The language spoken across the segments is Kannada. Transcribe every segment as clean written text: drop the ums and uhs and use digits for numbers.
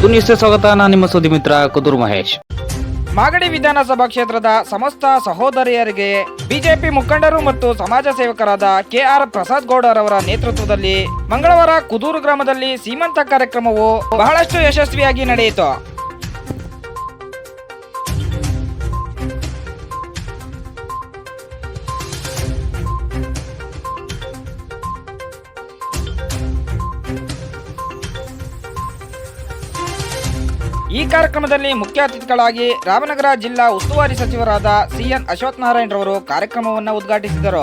ಕುದೂರು ನ್ಯೂಸ್ಗೆ ಸ್ವಾಗತ. ನಾನು ನಿಮ್ಮ ಸುದ್ದಿ ಮಿತ್ರ ಕುದೂರು ಮಹೇಶ್. ಮಾಗಡಿ ವಿಧಾನಸಭಾ ಕ್ಷೇತ್ರದ ಸಮಸ್ತ ಸಹೋದರಿಯರಿಗೆ ಬಿಜೆಪಿ ಮುಖಂಡರು ಮತ್ತು ಸಮಾಜ ಸೇವಕರಾದ ಕೆಆರ್ ಪ್ರಸಾದ್ ಗೌಡರವರ ನೇತೃತ್ವದಲ್ಲಿ ಮಂಗಳವಾರ ಕುದೂರು ಗ್ರಾಮದಲ್ಲಿ ಸೀಮಂತ ಕಾರ್ಯಕ್ರಮವು ಬಹಳಷ್ಟು ಯಶಸ್ವಿಯಾಗಿ ನಡೆಯಿತು. ಈ ಕಾರ್ಯಕ್ರಮದಲ್ಲಿ ಮುಖ್ಯ ಅತಿಥಿಗಳಾಗಿ ರಾಮನಗರ ಜಿಲ್ಲಾ ಉಸ್ತುವಾರಿ ಸಚಿವರಾದ ಸಿಎನ್ ಅಶ್ವತ್ಥನಾರಾಯಣ ರವರು ಕಾರ್ಯಕ್ರಮವನ್ನು ಉದ್ಘಾಟಿಸಿದರು.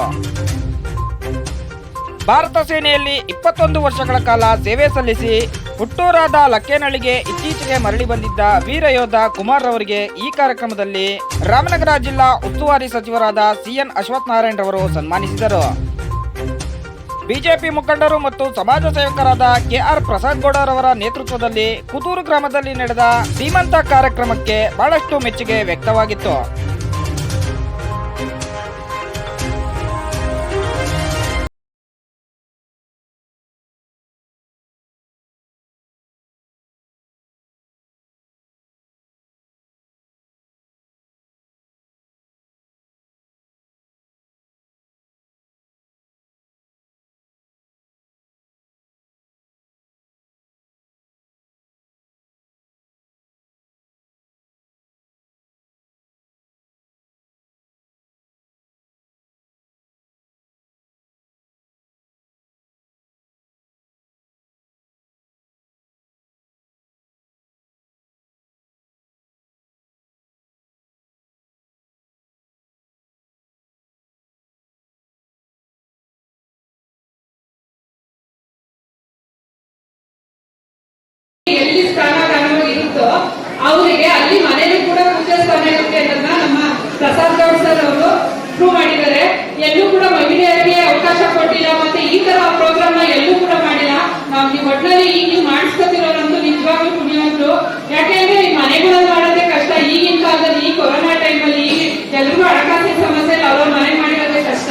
ಭಾರತ ಸೇನೆಯಲ್ಲಿ 21 ವರ್ಷಗಳ ಕಾಲ ಸೇವೆ ಸಲ್ಲಿಸಿ ಹುಟ್ಟೂರಾದ ಲಕ್ಕೇನಹಳ್ಳಿಗೆ ಇತ್ತೀಚೆಗೆ ಮರಳಿ ಬಂದಿದ್ದ ವೀರ ಯೋಧ ಕುಮಾರ್ ರವರಿಗೆ ಈ ಕಾರ್ಯಕ್ರಮದಲ್ಲಿ ರಾಮನಗರ ಜಿಲ್ಲಾ ಉಸ್ತುವಾರಿ ಸಚಿವರಾದ ಸಿಎನ್ ಅಶ್ವತ್ಥನಾರಾಯಣ ರವರು ಸನ್ಮಾನಿಸಿದರು. ಬಿಜೆಪಿ ಮುಖಂಡರು ಮತ್ತು ಸಮಾಜ ಸೇವಕರಾದ ಕೆಆರ್ ಪ್ರಸಾದ್ ಗೌಡರವರ ನೇತೃತ್ವದಲ್ಲಿ ಕುದೂರು ಗ್ರಾಮದಲ್ಲಿ ನಡೆದ ಸೀಮಂತ ಕಾರ್ಯಕ್ರಮಕ್ಕೆ ಬಹಳಷ್ಟು ಮೆಚ್ಚುಗೆ ವ್ಯಕ್ತವಾಗಿತ್ತು. ಎಲ್ಲಿ ಸ್ಥಾನಗಳು ಇರುತ್ತೋ ಅವರಿಗೆ ಅಲ್ಲಿ ಮನೆಯಲ್ಲೂ ಕೂಡ ಪೂಜಾ ಸ್ಥಾನ ಇರುತ್ತೆ ಅನ್ನೋದನ್ನ ನಮ್ಮ ಪ್ರಸಾದ್ ಗೌಡ್ ಸರ್ ಅವರು ಪ್ರೂವ್ ಮಾಡಿದ್ದಾರೆ. ಎಲ್ಲೂ ಕೂಡ ಮಹಿಳೆಯರಿಗೆ ಅವಕಾಶ ಕೊಟ್ಟಿಲ್ಲ, ಮತ್ತೆ ಈ ತರ ಪ್ರೋಗ್ರಾಮ್ ನ ಎಲ್ಲೂ ಕೂಡ ಮಾಡಿಲ್ಲ. ನೀವು ಒಟ್ಟಿನಲ್ಲಿ ಈಗ ನೀವು ಮಾಡಿಸ್ಕೊತಿರೋರಂತೂ ನಿಜವಾಗ್ಲೂ ಪುಣ್ಯವಂತರು. ಯಾಕೆಂದ್ರೆ ಈ ಮನೆಗಳಲ್ಲಿ ಮಾಡೋದೇ ಕಷ್ಟ. ಈಗಿನ ಕಾಲದಲ್ಲಿ ಈ ಕೊರೋನಾ ಟೈಮಲ್ಲಿ ಎಲ್ರಿಗೂ ಹಣಕಾಸಿನ ಸಮಸ್ಯೆ ಅವ್ರ ಮನೆ ಮಾಡಿರೋದೇ ಕಷ್ಟ.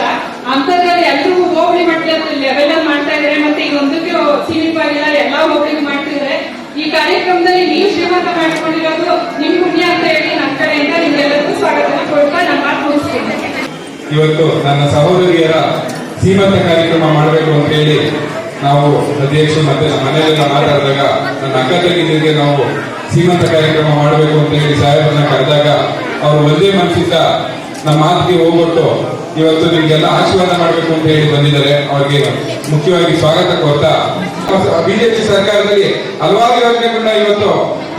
ಅಂತದ್ರಲ್ಲಿ ಎಲ್ರಿಗೂ ಹೋಬಳಿ ಮಟ್ಟದ ಲೆವೆಲ್ ಅಲ್ಲಿ ಮಾಡ್ತಾ ಇದ್ದಾರೆ. ಮತ್ತೆ ಈಗ ಒಂದಕ್ಕೆ ಸೀಮಿತವಾಗಿಲ್ಲ, ಎಲ್ಲಾ ಹೋಬಳಿಗೆ ಮಾಡ್ತಿದ್ದಾರೆ. ಈ ಕಾರ್ಯಕ್ರಮದಲ್ಲಿ ನೀವು ಶ್ರೀಮಂತ ಮಾಡಿಕೊಂಡಿರೋದು ನಿಮ್ ಪುಣ್ಯ ಅಂತ ಹೇಳಿ ನನ್ನ ಕಡೆಯಿಂದ ನಿಮ್ಗೆಲ್ಲರಿಗೂ ಸ್ವಾಗತ ಕೊಡ್ತಾ ನನ್ನ ಮಾತು ಮುಗಿಸ್ತೀನಿ. ಇವತ್ತು ನನ್ನ ಸಹೋದರಿಯರ ಸೀಮಂತ ಕಾರ್ಯಕ್ರಮ ಮಾಡಬೇಕು ಅಂತ ಹೇಳಿ ನಾವು ಅಧ್ಯಕ್ಷರು ಮತ್ತೆ ಮನೆಯಲ್ಲೆಲ್ಲ ಮಾತಾಡಿದಾಗ ನನ್ನ ಅಕ್ಕ ತಂಗಿಯರಿಗೆ ನಾವು ಸೀಮಂತ ಕಾರ್ಯಕ್ರಮ ಮಾಡಬೇಕು ಅಂತ ಹೇಳಿ ಸಾಹೇಬರನ್ನ ಕರೆದಾಗ ಅವರು ಒಂದೇ ಮನಸ್ಸಿಂದ ನಮ್ಮ ಮಾತಿಗೆ ಹೋಗ್ಬಿಟ್ಟು ಇವತ್ತು ನಿಮ್ಗೆಲ್ಲ ಆಶೀರ್ವಾದ ಮಾಡಬೇಕು ಅಂತ ಹೇಳಿ ಬಂದಿದ್ದಾರೆ. ಅವರಿಗೆ ಮುಖ್ಯವಾಗಿ ಸ್ವಾಗತ ಕೋರ್ತಾ ಬಿಜೆಪಿ ಸರ್ಕಾರದಲ್ಲಿ ಹಲವಾರು ಯೋಜನೆಗಳನ್ನ ಇವತ್ತು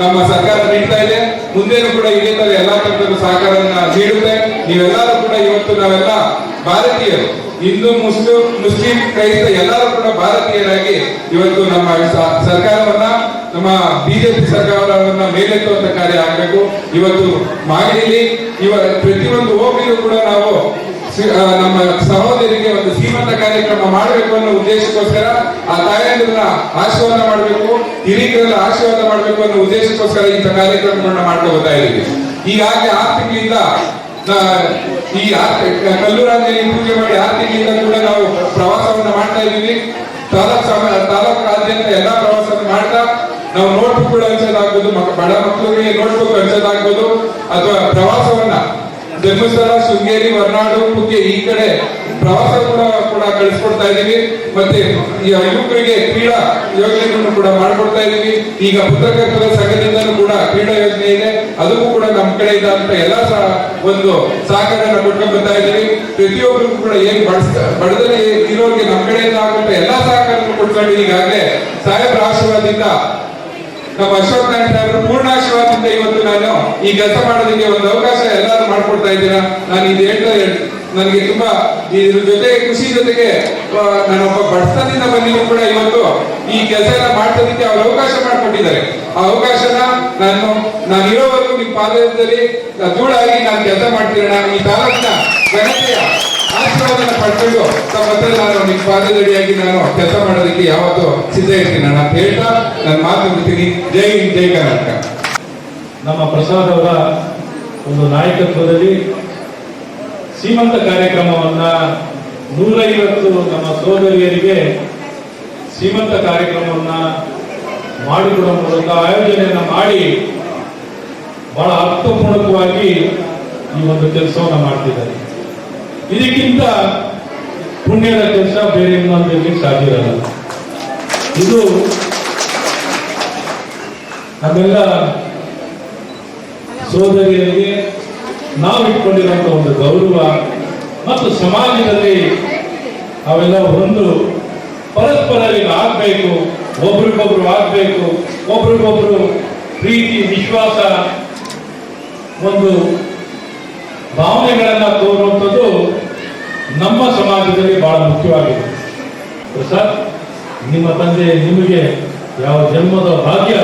ನಮ್ಮ ಸರ್ಕಾರ ನೀಡ್ತಾ ಇದೆ. ಮುಂದೇನು ಕೂಡ ಇದೇ ತರ ಎಲ್ಲಾ ತರದ ಸಹಕಾರವನ್ನ ನೀಡುತ್ತೆ. ನೀವೆಲ್ಲರೂ ಕೂಡ ಇವತ್ತು ನಾವೆಲ್ಲ ಭಾರತೀಯರು, ಹಿಂದೂ ಮುಸ್ಲಿಂ ಕ್ರೈಸ್ತ ಎಲ್ಲರೂ ಕೂಡ ಭಾರತೀಯರಾಗಿ ಇವತ್ತು ನಮ್ಮ ಸರ್ಕಾರವನ್ನ ನಮ್ಮ ಬಿಜೆಪಿ ಸರ್ಕಾರವನ್ನ ಮೇಲೆತ್ತುವಂತ ಕಾರ್ಯ ಆಗಬೇಕು. ಇವತ್ತು ಮಾಗಡಿಯಲ್ಲಿ ಪ್ರತಿಯೊಂದು ಹೋಬಳಿಯೂ ಕೂಡ ನಾವು ನಮ್ಮ ಸಹೋದರಿಗೆ ಒಂದು ಸೀಮಂತ ಕಾರ್ಯಕ್ರಮ ಮಾಡಬೇಕು ಅನ್ನೋ ಉದ್ದೇಶಕ್ಕೋಸ್ಕರ ಆ ತಾಯಂದ್ರನ್ನ ಆಶೀರ್ವಾದ ಮಾಡಬೇಕು, ಹಿರಿಯರೆಲ್ಲ ಆಶೀರ್ವಾದ ಮಾಡಬೇಕು ಅನ್ನೋ ಉದ್ದೇಶಕ್ಕೋಸ್ಕರ ಇಂಥ ಕಾರ್ಯಕ್ರಮಗಳನ್ನ ಮಾಡ್ತಾ ಹೋಗ್ತಾ ಇದ್ದೀವಿ. ಈಗಾಗಲೇ 6 ತಿಂಗಳಿಂದ ಈ ಕಲ್ಲೂರಾಂಜಲಿ ಪೂಜೆ ಮಾಡಿ 6 ತಿಂಗಳಿಂದ ಕೂಡ ನಾವು ಪ್ರವಾಸವನ್ನ ಮಾಡ್ತಾ ಇದ್ದೀವಿ. ತಾಲೂಕಾದ್ಯಂತ ಎಲ್ಲಾ ಪ್ರವಾಸವನ್ನು ಮಾಡ್ತಾ ನಾವು ನೋಟ್ಬುಕ್ ಹಂಚೋದಾಗ್ಬೋದು, ಬಡ ಮಕ್ಕಳಿಗೆ ನೋಟ್ಬುಕ್ ಹಂಚೋದಾಗ್ಬೋದು, ಅಥವಾ ಪ್ರವಾಸವನ್ನ ಧರ್ಮಸ್ಥಳ, ಶೃಂಗೇರಿ, ಹೊರನಾಡು, ಕುಕ್ಕೆ ಈ ಕಡೆ ಪ್ರವಾಸ ಕೂಡ ಕಳಿಸ್ಕೊಡ್ತಾ ಇದೀವಿ. ಮತ್ತೆ ಯುವಕರಿಗೆ ಕ್ರೀಡಾ ಯೋಜನೆಗಳನ್ನು ಕೂಡ ಮಾಡ್ಕೊಡ್ತಾ ಇದೀವಿ. ಈಗ ಪತ್ರಕರ್ತರ ಸಂಘದಿಂದಲೂ ಕೂಡ ಕ್ರೀಡಾ ಯೋಜನೆ ಇದೆ, ಅದಕ್ಕೂ ಕೂಡ ನಮ್ಮ ಕಡೆ ಇದ್ದಂತ ಎಲ್ಲಾ ಒಂದು ಸಹಕಾರನ ಕೊಟ್ಕೊಂಡು ಬರ್ತಾ ಇದೀವಿ. ಪ್ರತಿಯೊಬ್ಬರಿಗೂ ಕೂಡ ಏನ್ ಬಡದಲ್ಲಿ ಇರೋರಿಗೆ ನಮ್ಮ ಕಡೆಯಿಂದ ಆಗುವಂತ ಎಲ್ಲಾ ಸಹಕಾರವನ್ನು ಕೊಟ್ಕೊಂಡು ಈಗಾಗಲೇ ಸಾಹೇಬರ ಆಶೀರ್ವಾದದಿಂದ ನಮ್ಮ ಅಶ್ವತ್ಥನಾರಾಯಣ ಸಾಹೇಬರು ಪೂರ್ಣ ಆಶೀರ್ವಾದದಿಂದ ಇವತ್ತು ನಾನು ಈ ಕೆಲಸ ಮಾಡೋದಕ್ಕೆ ಒಂದು ಅವಕಾಶ ಎಲ್ಲರೂ ಮಾಡ್ಕೊಡ್ತಾ ಇದ್ದೀರಾ. ನಾನು ಇದು ಹೇಳ್ತಾ ನನಗೆ ತುಂಬಾ ಇದ್ರ ಜೊತೆಗೆ ಖುಷಿ ಜೊತೆಗೆ ನಾನೊಬ್ಬ ಬಡತನದಿಂದ ಬಂದಿದ್ದು ಕೂಡ ಇವತ್ತು ಈ ಕೆಲಸ ಎಲ್ಲ ಮಾಡ್ಸೋದಕ್ಕೆ ಅವ್ರು ಅವಕಾಶ ಮಾಡಿಕೊಟ್ಟಿದ್ದಾರೆ. ಆ ಅವಕಾಶನ ನಾನು ಇರೋವರೆಗೂ ನಿಮ್ಮ ಪಾದದಲ್ಲಿ ಧೂಳಾಗಿ ನಾನು ಕೆಲಸ ಮಾಡ್ತೀರಣ. ಈ ತಾಲೂಕಿನ ಜನತೆಯ ಆಶೀರ್ವಾದನ ಪಡ್ಕೊಂಡು ಮತ್ತೆ ನಾನು ನಿಮ್ಮ ಪಾದದಡಿಯಾಗಿ ನಾನು ಕೆಲಸ ಮಾಡೋದಕ್ಕೆ ಯಾವತ್ತೂ ಸಿದ್ಧ ಇರ್ತೀನಿ ಅಂತ ಹೇಳ್ತಾ ನಾನು ಮಾತು ಮುಗಿಸ್ತೀನಿ. ಜೈ ಹಿಂದ್, ಜೈ ಕರ್ನಾಟಕ. ನಮ್ಮ ಪ್ರಸಾದ್ ಅವರ ಒಂದು ನಾಯಕತ್ವದಲ್ಲಿ ಸೀಮಂತ ಕಾರ್ಯಕ್ರಮವನ್ನ 150 ನಮ್ಮ ಸೋದರಿಯರಿಗೆ ಸೀಮಂತ ಕಾರ್ಯಕ್ರಮವನ್ನ ಮಾಡಿಕೊಡುವ ಮೂಲಕ ಆಯೋಜನೆಯನ್ನು ಮಾಡಿ ಬಹಳ ಅರ್ಥಪೂರ್ಣಕವಾಗಿ ಈ ಒಂದು ಕೆಲಸವನ್ನು ಮಾಡ್ತಿದ್ದಾರೆ. ಇದಕ್ಕಿಂತ ಪುಣ್ಯದ ಕೆಲಸ ಬೇರೆ ಇನ್ನೊಂದಿರಲಿಕ್ಕೆ ಸಾಧ್ಯ ಇರಲ್ಲ. ಇದು ನಮ್ಮೆಲ್ಲ ಸೋದರಿಯರಿಗೆ ನಾವು ಇಟ್ಕೊಂಡಿರುವಂತ ಒಂದು ಗೌರವ ಮತ್ತು ಸಮಾಜದಲ್ಲಿ ಅವೆಲ್ಲ ಒಂದು ಪರಸ್ಪರರಿಗೆ ಆಗಬೇಕು, ಒಬ್ರಿಗೊಬ್ರು ಆಗಬೇಕು, ಒಬ್ರಿಗೊಬ್ರು ಪ್ರೀತಿ ವಿಶ್ವಾಸ ಒಂದು ಭಾವನೆಗಳನ್ನ ತೋರುವಂಥದ್ದು ನಮ್ಮ ಸಮಾಜದಲ್ಲಿ ಬಹಳ ಮುಖ್ಯವಾಗಿದೆ. ಪ್ರಸಾದ್, ನಿಮ್ಮ ತಂದೆ ನಿಮಗೆ ಯಾವ ಜನ್ಮದ ಭಾಗ್ಯ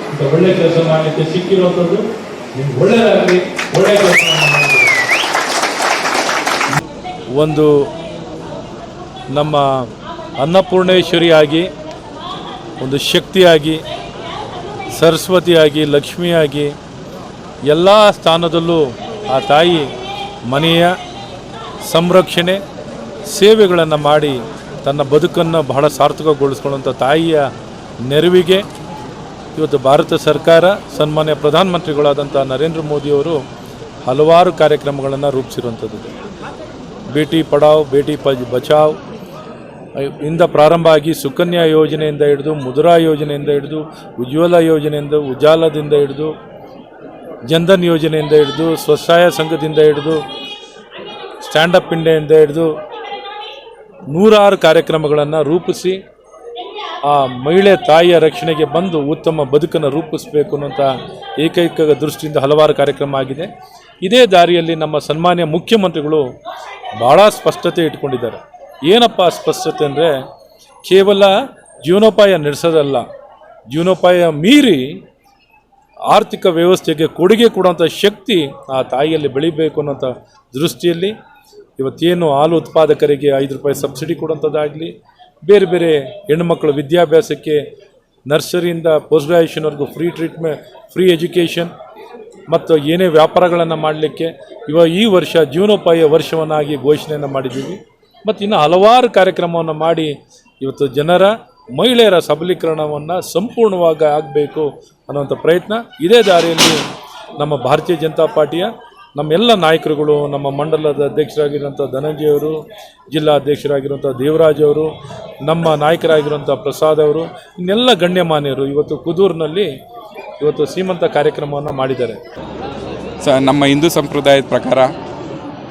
ಅಂತ ಒಳ್ಳೆ ಕೆಲಸ ಮಾಡಲಿಕ್ಕೆ ಸಿಕ್ಕಿರುವಂಥದ್ದು. ನಿಮ್ಗೆ ಒಳ್ಳೆಯದಾಗಲಿ, ಒಳ್ಳೆಯ ಕೆಲಸ ಮಾಡಬೇಕು. ಒಂದು ನಮ್ಮ ಅನ್ನಪೂರ್ಣೇಶ್ವರಿಯಾಗಿ, ಒಂದು ಶಕ್ತಿಯಾಗಿ, ಸರಸ್ವತಿಯಾಗಿ, ಲಕ್ಷ್ಮಿಯಾಗಿ ಎಲ್ಲ ಸ್ಥಾನದಲ್ಲೂ ಆ ತಾಯಿ ಮನೆಯ ಸಂರಕ್ಷಣೆ ಸೇವೆಗಳನ್ನು ಮಾಡಿ ತನ್ನ ಬದುಕನ್ನು ಬಹಳ ಸಾರ್ಥಕಗೊಳಿಸ್ಕೊಳ್ಳುವಂಥ ತಾಯಿಯ ನೆರವಿಗೆ ಇವತ್ತು ಭಾರತ ಸರ್ಕಾರ ಸನ್ಮಾನ್ಯ ಪ್ರಧಾನಮಂತ್ರಿಗಳಾದಂಥ ನರೇಂದ್ರ ಮೋದಿಯವರು ಹಲವಾರು ಕಾರ್ಯಕ್ರಮಗಳನ್ನು ರೂಪಿಸಿರುವಂಥದ್ದು. ಬೇಟಿ ಪಢಾವ್ ಬೇಟಿ ಬಚಾವ್ ಇಂದ ಪ್ರಾರಂಭ ಆಗಿ ಸುಕನ್ಯಾ ಯೋಜನೆಯಿಂದ ಹಿಡಿದು, ಮುದ್ರಾ ಯೋಜನೆಯಿಂದ ಹಿಡಿದು, ಉಜ್ವಲ ಯೋಜನೆಯಿಂದ, ಉಜಾಲದಿಂದ ಹಿಡಿದು, ಜನ್ಧನ್ ಯೋಜನೆಯಿಂದ ಹಿಡಿದು, ಸ್ವಸಹಾಯ ಸಂಘದಿಂದ ಹಿಡಿದು, ಸ್ಟ್ಯಾಂಡಪ್ ಇಂಡಿಯಾದಿಂದ ಹಿಡಿದು ನೂರಾರು ಕಾರ್ಯಕ್ರಮಗಳನ್ನು ರೂಪಿಸಿ ಆ ಮಹಿಳೆ ತಾಯಿಯ ರಕ್ಷಣೆಗೆ ಬಂದು ಉತ್ತಮ ಬದುಕನ್ನು ರೂಪಿಸಬೇಕು ಅನ್ನೋಂಥ ಏಕೈಕ ದೃಷ್ಟಿಯಿಂದ ಹಲವಾರು ಕಾರ್ಯಕ್ರಮ ಆಗಿದೆ. ಇದೇ ದಾರಿಯಲ್ಲಿ ನಮ್ಮ ಸನ್ಮಾನ್ಯ ಮುಖ್ಯಮಂತ್ರಿಗಳು ಭಾಳ ಸ್ಪಷ್ಟತೆ ಇಟ್ಕೊಂಡಿದ್ದಾರೆ. ಏನಪ್ಪ ಸ್ಪಷ್ಟತೆ ಅಂದರೆ, ಕೇವಲ ಜೀವನೋಪಾಯ ನಡೆಸೋದಲ್ಲ, ಜೀವನೋಪಾಯ ಮೀರಿ ಆರ್ಥಿಕ ವ್ಯವಸ್ಥೆಗೆ ಕೊಡುಗೆ ಕೊಡುವಂಥ ಶಕ್ತಿ ಆ ತಾಯಿಯಲ್ಲಿ ಬೆಳಿಬೇಕು ಅನ್ನೋಂಥ ದೃಷ್ಟಿಯಲ್ಲಿ ಇವತ್ತೇನು ಹಾಲು ಉತ್ಪಾದಕರಿಗೆ 5 ರೂಪಾಯಿ ಸಬ್ಸಿಡಿ ಕೊಡುವಂಥದ್ದಾಗಲಿ, ಬೇರೆ ಬೇರೆ ಹೆಣ್ಣುಮಕ್ಕಳ ವಿದ್ಯಾಭ್ಯಾಸಕ್ಕೆ ನರ್ಸರಿಯಿಂದ ಪೋಸ್ಟ್ ಗ್ರ್ಯಾಜುಯೇಷನ್ವರೆಗೂ ಫ್ರೀ ಟ್ರೀಟ್ಮೆಂಟ್, ಫ್ರೀ ಎಜುಕೇಷನ್ ಮತ್ತು ಏನೇ ವ್ಯಾಪಾರಗಳನ್ನು ಮಾಡಲಿಕ್ಕೆ ಈ ವರ್ಷ ಜೀವನೋಪಾಯ ವರ್ಷವನ್ನಾಗಿ ಘೋಷಣೆಯನ್ನು ಮಾಡಿದ್ದೀವಿ. ಮತ್ತು ಇನ್ನು ಹಲವಾರು ಕಾರ್ಯಕ್ರಮವನ್ನು ಮಾಡಿ ಇವತ್ತು ಜನರ ಮಹಿಳೆಯರ ಸಬಲೀಕರಣವನ್ನು ಸಂಪೂರ್ಣವಾಗಿ ಆಗಬೇಕು ಅನ್ನುವಂಥ ಪ್ರಯತ್ನ. ಇದೇ ದಾರಿಯಲ್ಲಿ ನಮ್ಮ ಭಾರತೀಯ ಜನತಾ ಪಾರ್ಟಿಯ ನಮ್ಮೆಲ್ಲ ನಾಯಕರುಗಳು, ನಮ್ಮ ಮಂಡಲದ ಅಧ್ಯಕ್ಷರಾಗಿರುವಂಥ ಧನಂಜಯವರು, ಜಿಲ್ಲಾ ಅಧ್ಯಕ್ಷರಾಗಿರುವಂಥ ದೇವರಾಜ್ ಅವರು, ನಮ್ಮ ನಾಯಕರಾಗಿರುವಂಥ ಪ್ರಸಾದ್ ಅವರು, ಇನ್ನೆಲ್ಲ ಗಣ್ಯಮಾನ್ಯರು ಇವತ್ತು ಕುದೂರಿನಲ್ಲಿ ಇವತ್ತು ಸೀಮಂತ ಕಾರ್ಯಕ್ರಮವನ್ನು ಮಾಡಿದ್ದಾರೆ. ನಮ್ಮ ಹಿಂದೂ ಸಂಪ್ರದಾಯದ ಪ್ರಕಾರ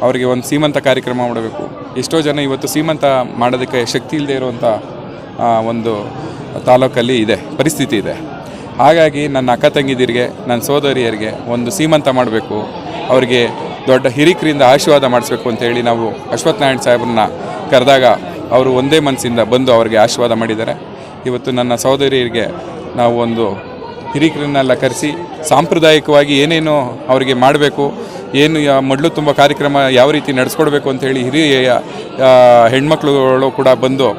ಅವರಿಗೆ ಒಂದು ಸೀಮಂತ ಕಾರ್ಯಕ್ರಮ ಮಾಡಬೇಕು. ಎಷ್ಟೋ ಜನ ಇವತ್ತು ಸೀಮಂತ ಮಾಡೋದಕ್ಕೆ ಶಕ್ತಿ ಇಲ್ಲದೆ ಇರುವಂಥ ಒಂದು ತಾಲೂಕಲ್ಲಿ ಇದೆ, ಪರಿಸ್ಥಿತಿ ಇದೆ. ಹಾಗಾಗಿ ನನ್ನ ಅಕ್ಕ ತಂಗಿದಿರಿಗೆ, ನನ್ನ ಸೋದರಿಯರಿಗೆ ಒಂದು ಸೀಮಂತ ಮಾಡಬೇಕು, ಅವರಿಗೆ ದೊಡ್ಡ ಹಿರಿಕರಿಂದ ಆಶೀರ್ವಾದ ಮಾಡಿಸ್ಬೇಕು ಅಂತೇಳಿ ನಾವು ಅಶ್ವಥ್ ನಾರಾಯಣ ಸಾಹೇಬ್ರನ್ನ ಕರೆದಾಗ ಅವರು ಒಂದೇ ಮನಸ್ಸಿಂದ ಬಂದು ಅವರಿಗೆ ಆಶೀರ್ವಾದ ಮಾಡಿದ್ದಾರೆ. ಇವತ್ತು ನನ್ನ ಸಹೋದರಿಯರಿಗೆ ನಾವು ಒಂದು ಹಿರಿಕರನ್ನೆಲ್ಲ ಕರೆಸಿ ಸಾಂಪ್ರದಾಯಿಕವಾಗಿ ಏನೇನು ಅವರಿಗೆ ಮಾಡಬೇಕು, ಏನು ಮಡ್ಲು ತುಂಬ ಕಾರ್ಯಕ್ರಮ ಯಾವ ರೀತಿ ನಡೆಸ್ಕೊಡ್ಬೇಕು ಅಂಥೇಳಿ ಹಿರಿಯ ಹೆಣ್ಮಕ್ಳುಗಳು ಕೂಡ ಬಂದು,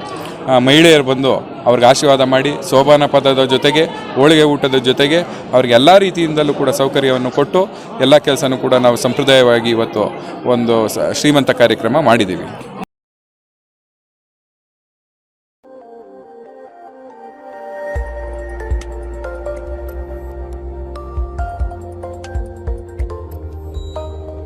ಮಹಿಳೆಯರು ಬಂದು ಅವ್ರಿಗೆ ಆಶೀರ್ವಾದ ಮಾಡಿ ಸೋಪಾನ ಪದದ ಜೊತೆಗೆ ಹೋಳಿಗೆ ಊಟದ ಜೊತೆಗೆ ಅವ್ರಿಗೆ ಎಲ್ಲ ರೀತಿಯಿಂದಲೂ ಕೂಡ ಸೌಕರ್ಯವನ್ನು ಕೊಟ್ಟು ಎಲ್ಲ ಕೆಲಸನೂ ಕೂಡ ನಾವು ಸಂಪ್ರದಾಯವಾಗಿ ಇವತ್ತು ಒಂದು ಶ್ರೀಮಂತ ಕಾರ್ಯಕ್ರಮ ಮಾಡಿದ್ದೀವಿ.